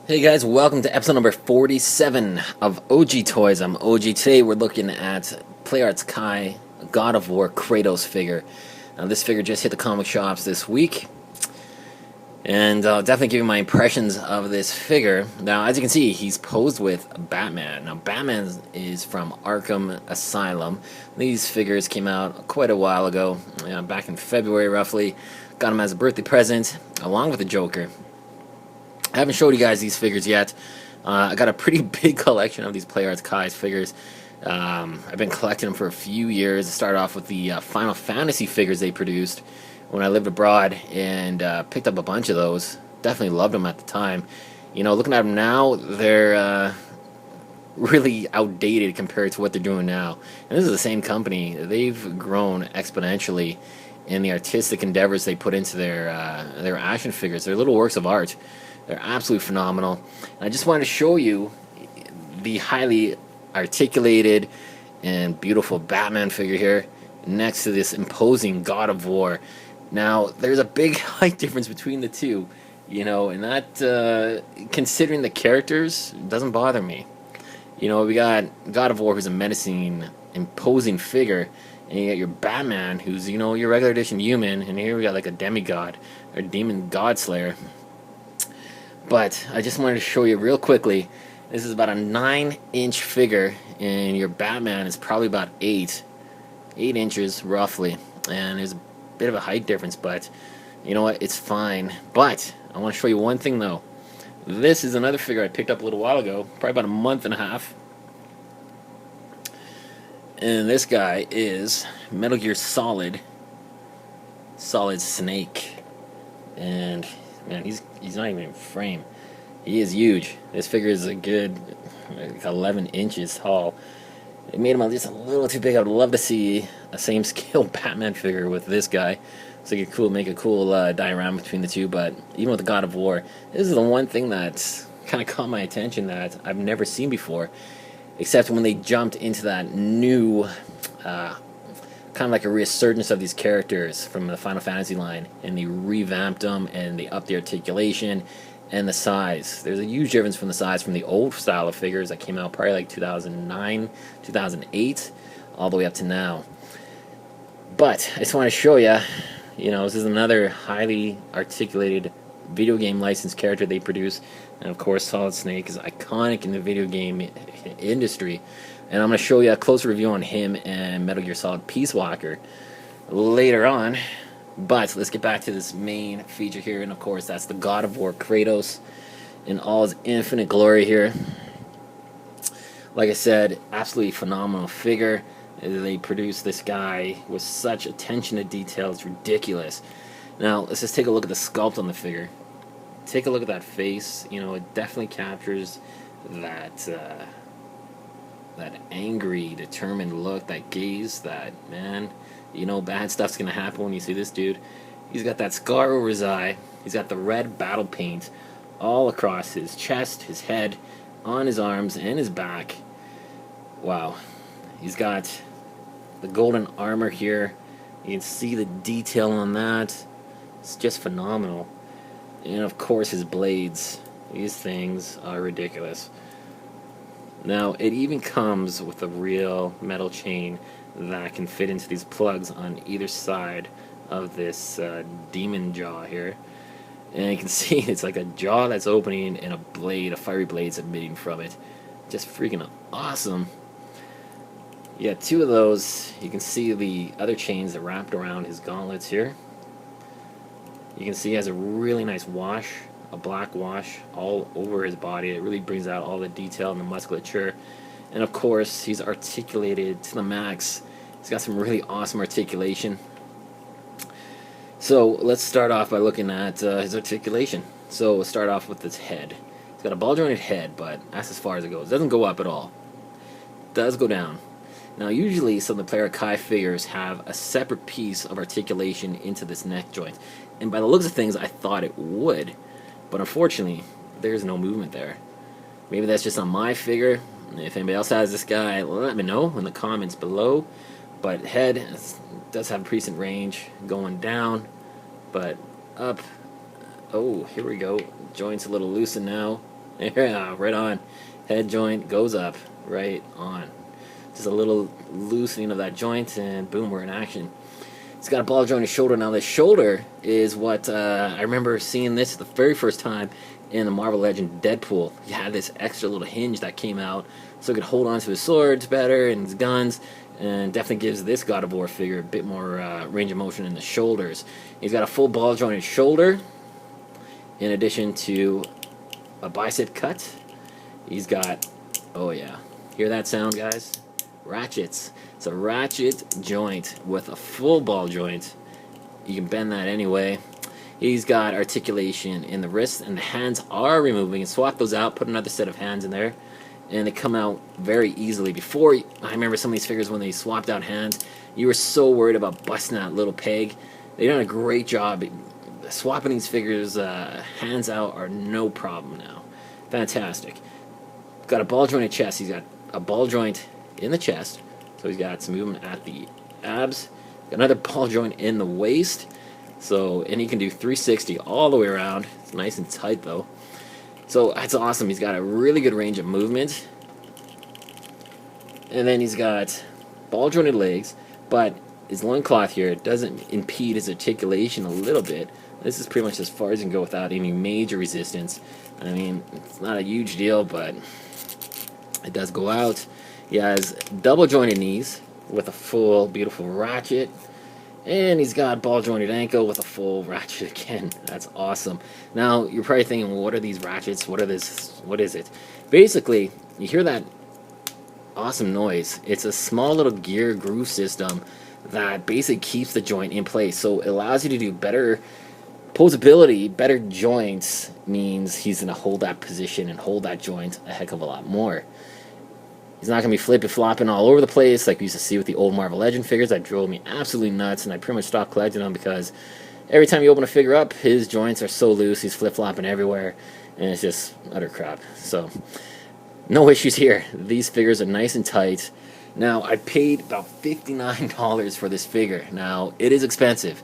Hey guys, welcome to episode number 47 of OG Toys. I'm OG. Today we're looking at PlayArt's Kai God of War Kratos figure. Now this figure just hit the comic shops this week, and I'll definitely give you my impressions of this figure. Now as you can see, he's posed with Batman. Now Batman is from Arkham Asylum. These figures came out quite a while ago, back in February roughly. Got him as a birthday present, along with the Joker. I haven't showed you guys these figures yet. I got a pretty big collection of these PlayArts Kai's figures. I've been collecting them for a few years. I started off with the Final Fantasy figures they produced when I lived abroad, and picked up a bunch of those. Definitely loved them at the time. You know, looking at them now, they're really outdated compared to what they're doing now. And this is the same company. They've grown exponentially in the artistic endeavors they put into their action figures. They're little works of art. They're absolutely phenomenal. And I just wanted to show you the highly articulated and beautiful Batman figure here next to this imposing God of War. Now, there's a big height difference between the two, you know, and that, considering the characters, doesn't bother me. You know, we got God of War, who's a menacing, imposing figure, and you got your Batman, who's, you know, your regular edition human, and here we got like a demigod, or demon god slayer. But I just wanted to show you real quickly. This is about a 9-inch figure, and your Batman is probably about 8 inches roughly. And there's a bit of a height difference, but you know what? It's fine. But I want to show you one thing though. This is another figure I picked up a little while ago, probably about a month and a half. And this guy is Metal Gear Solid Snake. And man, he's not even in frame. He is huge. This figure is a good like 11 inches tall. They made him just a little too big. I would love to see a same scale Batman figure with this guy. So you could make a cool diorama between the two. But even with the God of War, this is the one thing that's kind of caught my attention that I've never seen before, except when they jumped into that new kind of like a resurgence of these characters from the Final Fantasy line, and they revamped them and they upped the articulation and the size. There's a huge difference from the size from the old style of figures that came out probably like 2009, 2008, all the way up to now. But I just want to show you, you know, this is another highly articulated video game licensed character they produce, and of course Solid Snake is iconic in the video game industry. And I'm going to show you a closer review on him and Metal Gear Solid Peace Walker later on. But let's get back to this main feature here. And of course, that's the God of War Kratos in all his infinite glory here. Like I said, absolutely phenomenal figure. They produced this guy with such attention to detail. It's ridiculous. Now, let's just take a look at the sculpt on the figure. Take a look at that face. You know, it definitely captures that that angry, determined look, that gaze, that, man, you know bad stuff's gonna happen when you see this dude. He's got that scar over his eye. He's got the red battle paint all across his chest, his head, on his arms, and his back. Wow. He's got the golden armor here. You can see the detail on that. It's just phenomenal. And of course his blades. These things are ridiculous. Now, it even comes with a real metal chain that can fit into these plugs on either side of this demon jaw here. And you can see it's like a jaw that's opening and a blade, a fiery blade's emitting from it. Just freaking awesome. You got 2 of those. You can see the other chains that wrapped around his gauntlets here. You can see he has a really nice wash, a black wash all over his body. It really brings out all the detail and the musculature. And of course, he's articulated to the max. He's got some really awesome articulation. So let's start off by looking at his articulation. So we'll start off with his head. He's got a ball jointed head, but that's as far as it goes. It doesn't go up at all. It does go down. Now usually some of the PlayArt Kai figures have a separate piece of articulation into this neck joint. And by the looks of things, I thought it would. But unfortunately, there's no movement there. Maybe that's just on my figure. If anybody else has this guy, let me know in the comments below. But head does have a decent range going down, but up. Oh, here we go. Joint's a little loosened now. Yeah, right on. Head joint goes up, right on. Just a little loosening of that joint, and boom, we're in action. He's got a ball jointed shoulder. Now, this shoulder is what I remember seeing this the very first time in the Marvel Legend Deadpool. He had this extra little hinge that came out so he could hold on to his swords better and his guns, and definitely gives this God of War figure a bit more range of motion in the shoulders. He's got a full ball jointed shoulder in addition to a bicep cut. He's got, oh yeah, hear that sound, guys? Ratchets. It's a ratchet joint with a full ball joint. You can bend that anyway. He's got articulation in the wrist, and the hands are removable. You can swap those out, put another set of hands in there, and they come out very easily. Before, I remember some of these figures when they swapped out hands, you were so worried about busting that little peg. They've done a great job. Swapping these figures hands out are no problem now. Fantastic. Got a ball jointed chest. He's got a ball joint in the chest, so he's got some movement at the abs. Got another ball joint in the waist. So, and he can do 360 all the way around. It's nice and tight though. So that's awesome. He's got a really good range of movement. And then he's got ball jointed legs, but his loincloth here doesn't impede his articulation a little bit. This is pretty much as far as you can go without any major resistance. I mean, it's not a huge deal, but it does go out. He has double jointed knees with a full beautiful ratchet. And he's got ball jointed ankle with a full ratchet again. That's awesome. Now, you're probably thinking, well, what are these ratchets? What is it? Basically, you hear that awesome noise. It's a small little gear groove system that basically keeps the joint in place. So it allows you to do better posability. Better joints means he's going to hold that position and hold that joint a heck of a lot more. He's not going to be flipping, flopping all over the place like we used to see with the old Marvel Legend figures. That drove me absolutely nuts, and I pretty much stopped collecting them because every time you open a figure up, his joints are so loose, he's flip-flopping everywhere, and it's just utter crap. So, no issues here. These figures are nice and tight. Now, I paid about $59 for this figure. Now, it is expensive.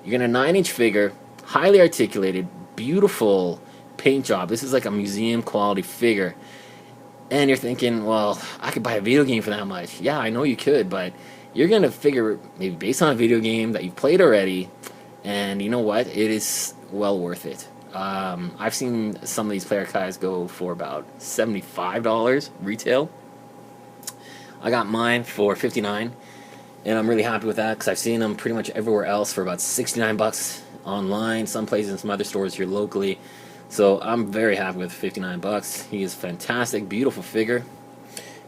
You're getting a 9-inch figure, highly articulated, beautiful paint job. This is like a museum quality figure. And you're thinking, well, I could buy a video game for that much. Yeah, I know you could, but you're going to figure maybe based on a video game that you've played already, and you know what? It is well worth it. I've seen some of these player guys go for about $75 retail. I got mine for $59, and I'm really happy with that because I've seen them pretty much everywhere else for about $69 online, some places and some other stores here locally. So I'm very happy with $59. He is fantastic, beautiful figure.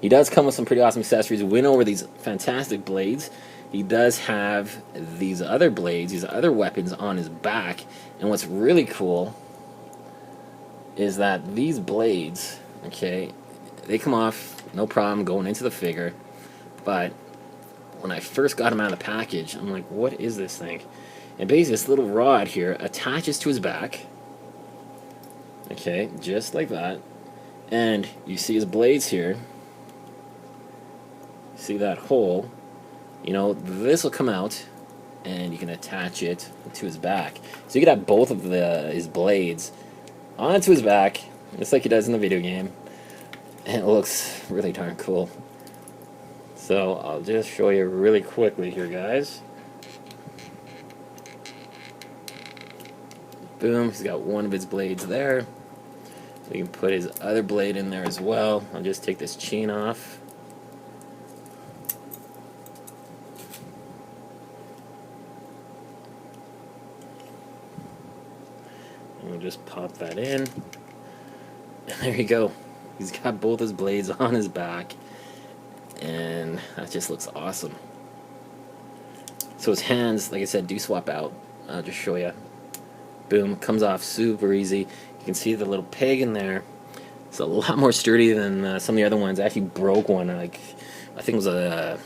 He does come with some pretty awesome accessories. We went over these fantastic blades. He does have these other blades, these other weapons on his back. And what's really cool is that these blades, okay, they come off no problem going into the figure. But when I first got him out of the package, I'm like, what is this thing? And basically this little rod here attaches to his back. Okay, just like that. And you see his blades here. See that hole? You know, this will come out and you can attach it to his back. So you can have both of his blades onto his back, just like he does in the video game. And it looks really darn cool. So I'll just show you really quickly here, guys. Boom, he's got one of his blades there. So you can put his other blade in there as well. I'll just take this chain off. And we'll just pop that in. And there you go. He's got both his blades on his back. And that just looks awesome. So his hands, like I said, do swap out. I'll just show you. Boom, comes off super easy. You can see the little peg in there. It's a lot more sturdy than some of the other ones. I actually broke one. Like, I think it was a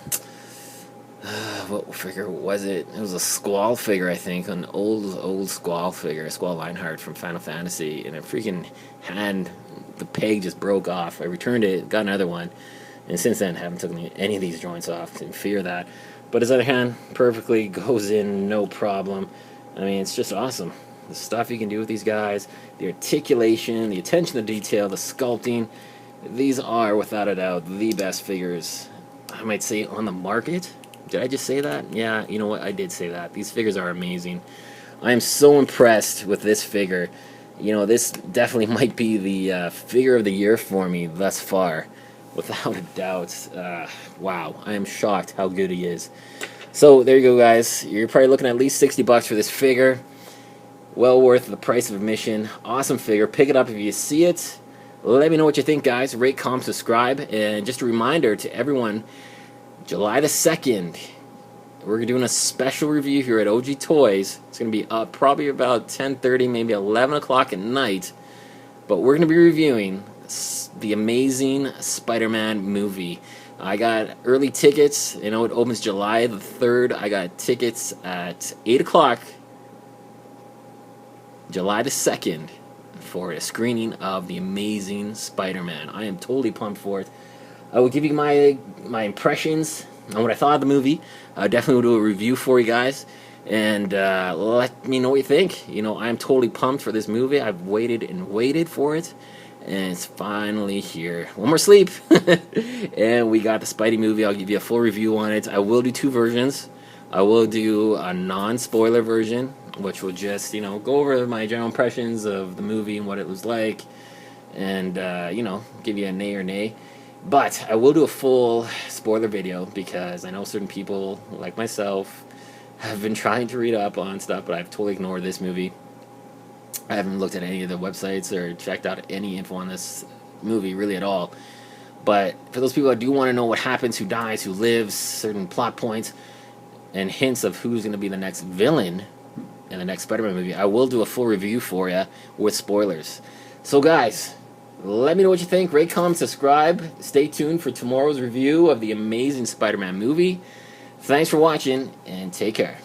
what figure was it? It was a Squall figure, I think, an old Squall figure, Squall Lionheart from Final Fantasy, and it freaking had the peg just broke off. I returned it, got another one, and since then haven't taken any of these joints off. Didn't fear that. But his other hand perfectly goes in, no problem. I mean, it's just awesome. The stuff you can do with these guys, the articulation, the attention to detail, the sculpting. These are, without a doubt, the best figures, I might say, on the market. Did I just say that? Yeah, you know what? I did say that. These figures are amazing. I am so impressed with this figure. You know, this definitely might be the figure of the year for me thus far, without a doubt. Wow, I am shocked how good he is. So there you go, guys. You're probably looking at least $60 for this figure. Well worth the price of admission. Awesome figure. Pick it up if you see it. Let me know what you think, guys. Rate, comment, subscribe. And just a reminder to everyone, July the 2nd, we're doing a special review here at OG Toys. It's going to be up probably about 10:30, maybe 11 o'clock at night. But we're going to be reviewing the amazing Spider-Man movie. I got early tickets. You know, it opens July the 3rd. I got tickets at 8 o'clock, July the 2nd, for a screening of the amazing Spider-Man. I am totally pumped for it. I will give you my impressions on what I thought of the movie. I definitely will do a review for you guys, and let me know what you think. You know, I am totally pumped for this movie. I've waited and waited for it, and it's finally here. One more sleep, and we got the Spidey movie. I'll give you a full review on it. I will do two versions. I will do a non-spoiler version, which will just, you know, go over my general impressions of the movie and what it was like, and, you know, give you a nay or nay. But I will do a full spoiler video, because I know certain people, like myself, have been trying to read up on stuff, but I've totally ignored this movie. I haven't looked at any of the websites or checked out any info on this movie, really, at all. But for those people that do want to know what happens, who dies, who lives, certain plot points, and hints of who's going to be the next villain in the next Spider-Man movie, I will do a full review for you with spoilers. So, guys, let me know what you think. Rate, comment, subscribe. Stay tuned for tomorrow's review of the amazing Spider-Man movie. Thanks for watching, and take care.